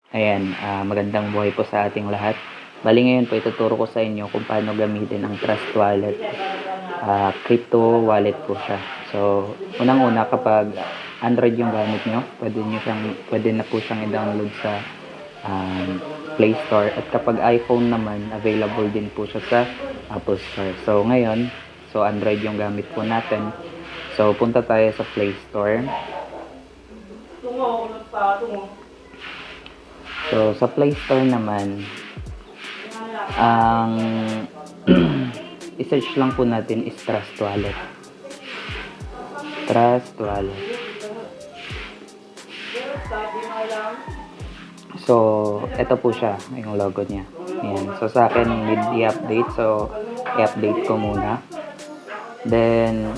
Ayan, magandang buhay po sa ating lahat. Bali ngayon po ituturo ko sa inyo kung paano gamitin ang Trust Wallet. Crypto wallet po siya. So, unang-una kapag Android yung gamit nyo, pwede na po siyang i-download sa Play Store. At kapag iPhone naman, available din po siya sa Apple Store. So, ngayon, Android yung gamit po natin. So, punta tayo sa Play Store. So, sa Play Store naman, ang i-search lang po natin is Trust Wallet. Trust Wallet. So, ito po siya, yung logo niya. Ayan. So, sa akin, need i-update. So, i-update ko muna. Then,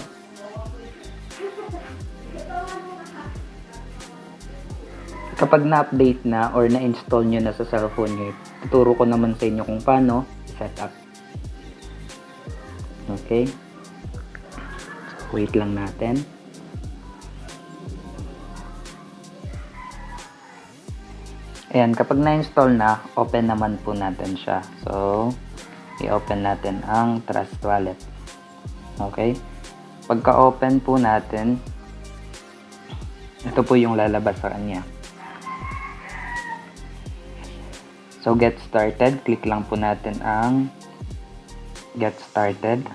kapag na-update na or na-install nyo na sa cellphone nyo, tuturo ko naman sa inyo kung paano set up. Okay? So, wait lang natin. Ayan, kapag na-install na, open naman po natin siya. So, i-open natin ang Trust Wallet. Okay? Pagka-open po natin, ito po yung lalabas sa kanya. So, get started. Click lang po natin ang get started.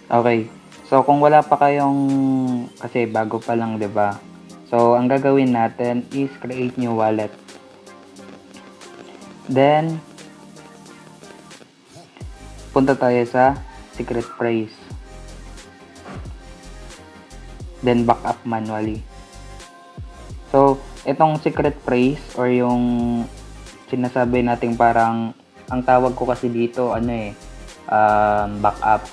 Okay. So, kung wala pa kayong, kasi bago pa lang, 'di ba? So, ang gagawin natin is create new wallet. Then, punta tayo sa secret phrase. Then, back up manually. So, itong secret phrase or yung sinasabi nating parang, ang tawag ko kasi dito, back up.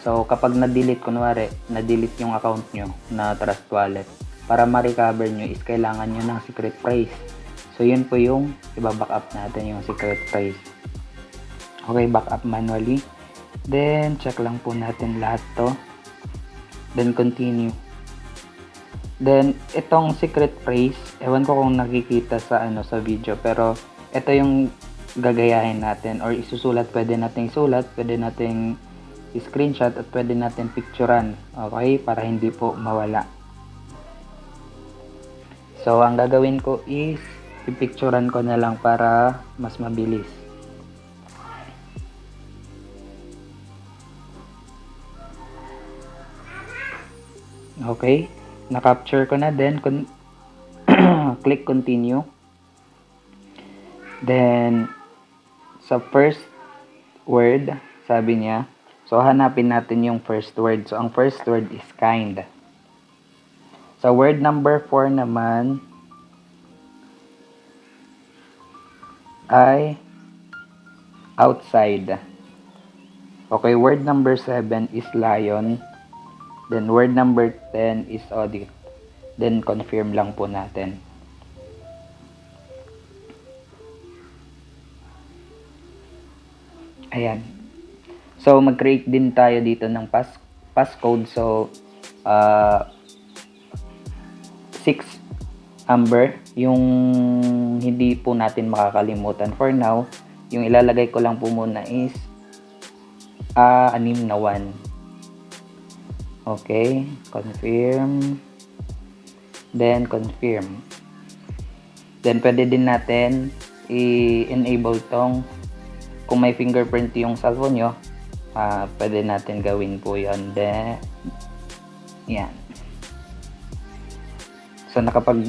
So, kapag na-delete, kunwari, na-delete yung account nyo na Trust Wallet, para ma-recover nyo is kailangan nyo ng secret phrase. So, yun po yung iba-back up natin yung secret phrase. Okay, back up manually. Then, check lang po natin lahat to. Then, continue. Then, itong secret phrase, ewan ko kung nakikita sa video, pero ito yung gagayahin natin or isusulat. Pwede nating isulat, pwede nating screenshot at pwede natin picturean. Okay, para hindi po mawala. So, ang gagawin ko is pipicturean ko na lang para mas mabilis. Okay, na-capture ko na din. Click continue. Then, sa first word, sabi niya, so hanapin natin yung first word. So, ang first word is kind. Sa word number 4 naman, ay outside. Okay, word number 7 is lion. Then, word number 10 is audit. Then, confirm lang po natin. Ayan. So, mag-create din tayo dito ng passcode. So, 6 amber. Yung hindi po natin makakalimutan for now. Yung ilalagay ko lang po muna is 6 na 1. Okay, confirm. Then, confirm. Then, pwede din natin i-enable tong, kung may fingerprint yung cellphone nyo, pwede natin gawin po yun. Then, yan. So, nakapag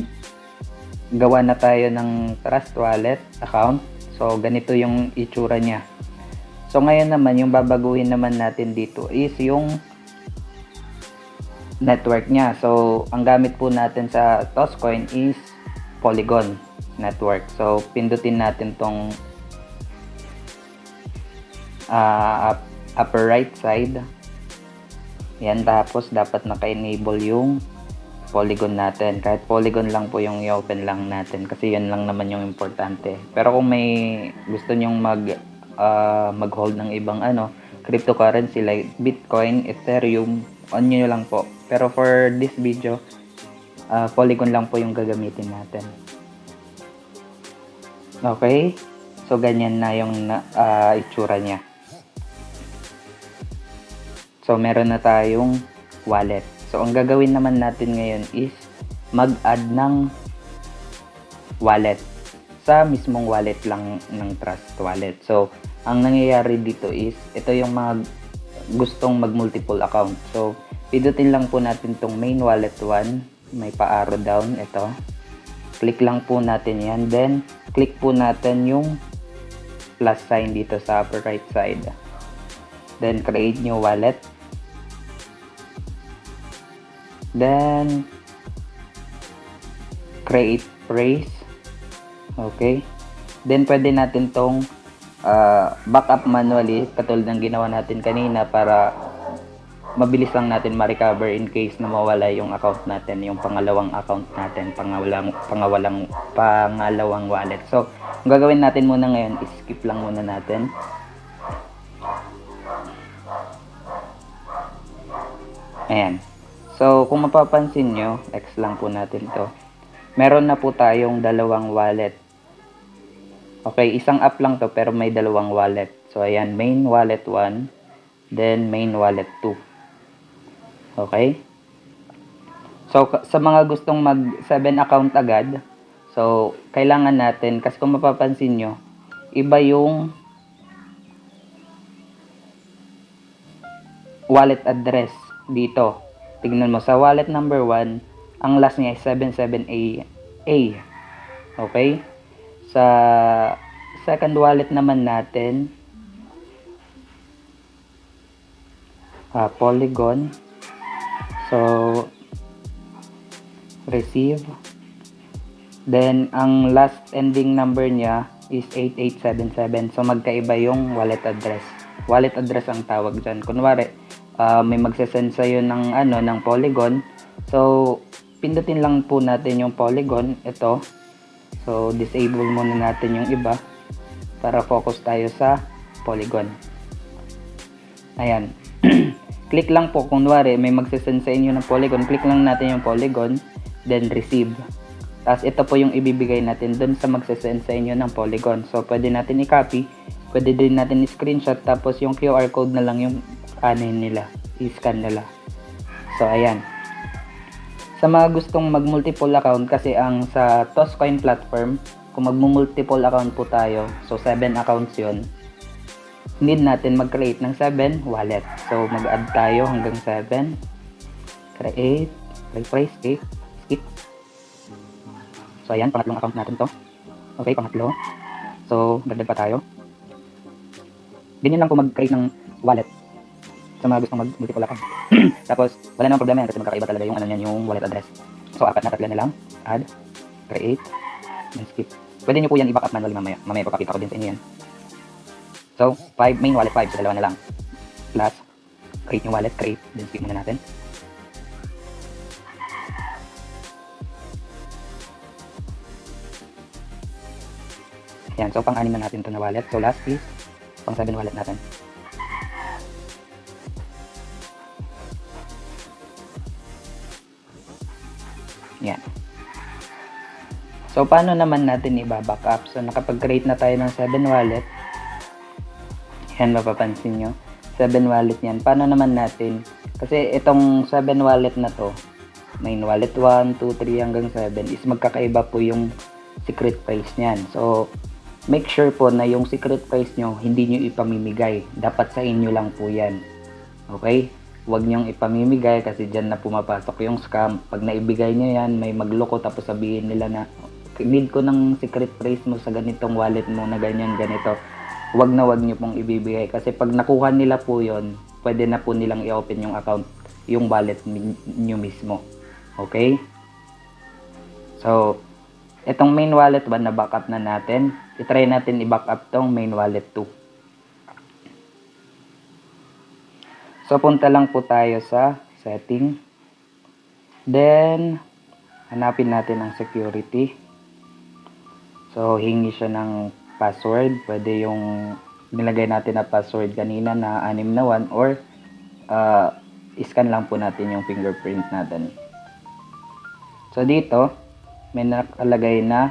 gawa na tayo ng Trust Wallet account. So, ganito yung itsura niya. So, ngayon naman, yung babaguhin naman natin dito is yung network niya. So, ang gamit po natin sa Toscoin is Polygon network. So, pindutin natin tong upper right side. Yan, tapos dapat naka-enable yung Polygon natin. Kahit Polygon lang po yung i-open lang natin kasi yan lang naman yung importante. Pero kung may gusto nyong mag-hold ng ibang cryptocurrency like Bitcoin, Ethereum, on nyo lang po. Pero for this video, Polygon lang po yung gagamitin natin. Okay? So, ganyan na yung itsura niya. So, meron na tayong wallet. So, ang gagawin naman natin ngayon is mag-add ng wallet sa mismong wallet lang ng Trust Wallet. So, ang nangyayari dito is, ito yung mga gustong mag-multiple account. So, pindutin lang po natin tong main wallet 1. May pa-arrow down. Ito. Click lang po natin yan. Then, click po natin yung plus sign dito sa upper right side. Then, create new wallet. Then, create phrase. Okay. Then, pwede natin tong backup manually katulad ng ginawa natin kanina para mabilis lang natin ma-recover in case na mawala yung account natin, yung pangalawang account natin, pangalawang wallet. So, ang gagawin natin muna ngayon is skip lang muna natin. Ayan. So, kung mapapansin nyo, X lang po natin to. Meron na po tayong dalawang wallet. Okay, isang app lang to pero may dalawang wallet. So, ayan, main wallet 1, then main wallet 2. Okay? So, sa mga gustong mag 7 account agad, so, kailangan natin, kasi kung mapapansin nyo, iba yung wallet address dito. Tignan mo, sa wallet number 1, ang last niya is 77A. Okay? Sa second wallet naman natin, Polygon. So, receive. Then, ang last ending number niya is 8877. So, magkaiba yung wallet address. Wallet address ang tawag dyan. Kunwari, may magsasend sa'yo ng Polygon. So, pindutin lang po natin yung Polygon. Ito. So, disable muna natin yung iba para focus tayo sa Polygon. Ayan. Click lang po. Kunwari, may magsasend sa inyo ng Polygon. Click lang natin yung Polygon. Then, receive. Tapos, ito po yung ibibigay natin dun sa magsasend sa inyo ng Polygon. So, pwede natin i-copy. Pwede din natin i-screenshot. Tapos, yung QR code na lang yung nila, i-scan nila. So, ayan. Sa mga gustong mag-multiple account, kasi ang sa Toscoin platform, kung mag-multiple account po tayo, so 7 accounts yon, need natin mag-create ng 7 wallet. So, mag-add tayo hanggang 7. Create, refresh, skip. So, ayan, pangatlong account natin to. Okay, pangatlo. So, dagdag pa tayo. Ganyan lang po mag-create ng wallet sa mga gustong mag-multiple account. Tapos, wala namang problema yan kasi magkakaiba talaga yung yung wallet address. So, apat na tatlo na lang. Add, create, and skip. Pwede nyo po yan i-backup manually mamaya. Mamaya papakita ko din sa inyo yan. So, main wallet 5. So, dalawa na lang. Plus, create new wallet, create, then skip muna natin. Yan. So, pang-anim na natin ito na wallet. So, last is pang-7 wallet natin. Yan. So, paano naman natin i-backup? So, nakapag-create na tayo ng 7 wallet. Yan, mapapansin nyo. 7 wallet yan. Paano naman natin? Kasi itong 7 wallet na to, main wallet 1, 2, 3 hanggang 7 is magkakaiba po yung secret phrase niyan. So, make sure po na yung secret phrase nyo, hindi nyo ipamimigay. Dapat sa inyo lang po yan. Okay? Huwag nyong ipamimigay kasi dyan na pumapasok yung scam. Pag naibigay nyo yan, may magloko tapos sabihin nila na need ko ng secret phrase mo sa ganitong wallet mo na ganyan, ganito. Huwag nyo pong ibibigay kasi pag nakuha nila po yon, pwede na po nilang i-open yung account, yung wallet nyo mismo. Okay? So, itong main wallet 1 na backup na natin, itry natin i-backup tong main wallet 2. So, punta lang po tayo sa setting. Then, hanapin natin ang security. So, hingi siya ng password. Pwede yung nilagay natin na password kanina na 6 na 1 or scan lang po natin yung fingerprint natin. So dito, may nakalagay na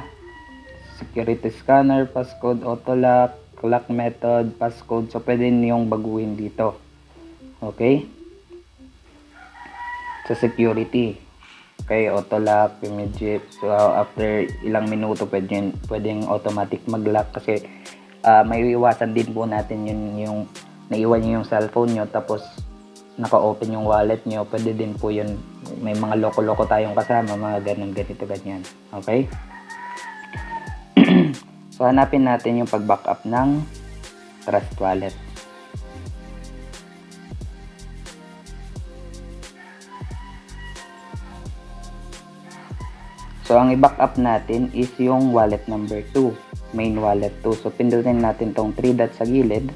security scanner, passcode, auto lock, lock method, passcode. So pwede niyong baguhin dito. Okay? Sa security. Okay, auto lock, immediate. So after ilang minuto pwedeng automatic mag-lock kasi may iwasan din po natin yung naiwan niyo yung cellphone niyo tapos naka-open yung wallet niyo. Pwede din po yun. May mga loko-loko tayong kasama, mga ganyan. Okay? So hanapin natin yung pag-backup ng Trust Wallet. So, ang i-backup natin is yung wallet number 2, main wallet 2. So, pindutin natin tong 3 dots sa gilid.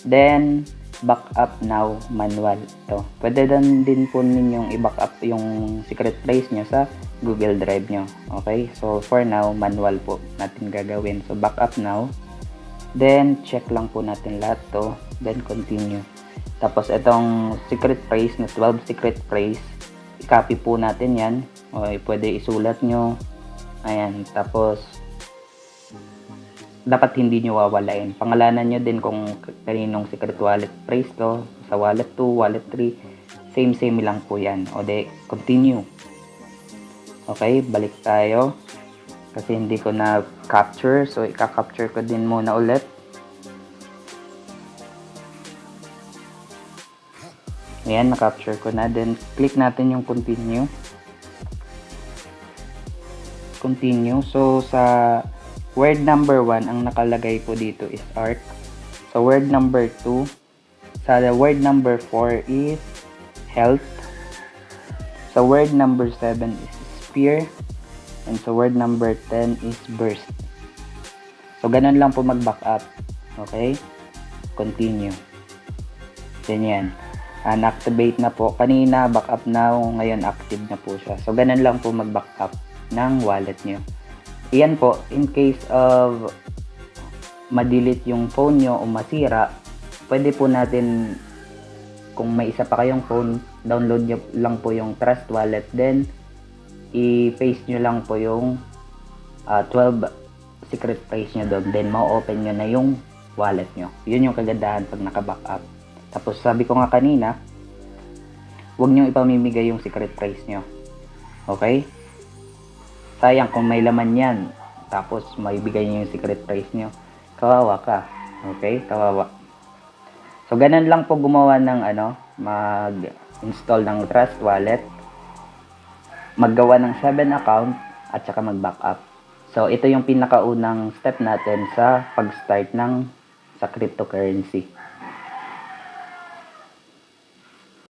Then, backup now manual. Ito. Pwede din po ninyong i-backup yung secret phrase nyo sa Google Drive nyo. Okay? So, for now, manual po natin gagawin. So, backup now. Then, check lang po natin lahat to. Then, continue. Tapos, itong secret phrase na 12 secret phrase, i-copy po natin yan. O pwede isulat nyo. Ayan. Tapos, dapat hindi nyo wawalain. Pangalanan nyo din kung kaninong secret wallet phrase to. Sa wallet 2, wallet 3. Same lang po yan. O de, continue. Okay, balik tayo. Kasi hindi ko na capture. So, i-capture ko din muna ulit. Ayan, na-capture ko na. Then, click natin yung continue. Continue. So, sa word number 1, ang nakalagay po dito is ARC. So, word number 2. Sa word number 4 is health. Sa word number 7 is spear. And sa word number 10 is burst. So, ganun lang po mag-backup. Okay? Continue. Ganyan. Na-activate na po. Kanina, backup now. Ngayon, active na po siya. So, ganun lang po mag-backup ng wallet nyo. Iyan po, in case of ma-delete yung phone nyo o masira, pwede po natin, kung may isa pa kayong phone, download nyo lang po yung Trust Wallet, then i-paste nyo lang po yung 12 secret phrase nyo doon, then ma-open nyo na yung wallet nyo. Yun yung kagandahan pag naka-backup. Tapos sabi ko nga kanina, huwag nyo ipamimigay yung secret phrase nyo. Okay? Sayang kung may laman yan, tapos maibigay nyo yung secret phrase nyo. Kawawa ka. Okay? Kawawa. So, ganun lang po gumawa ng mag-install ng Trust Wallet, maggawa ng 7 account, at saka mag-backup. So, ito yung pinakaunang step natin sa pag-start sa cryptocurrency.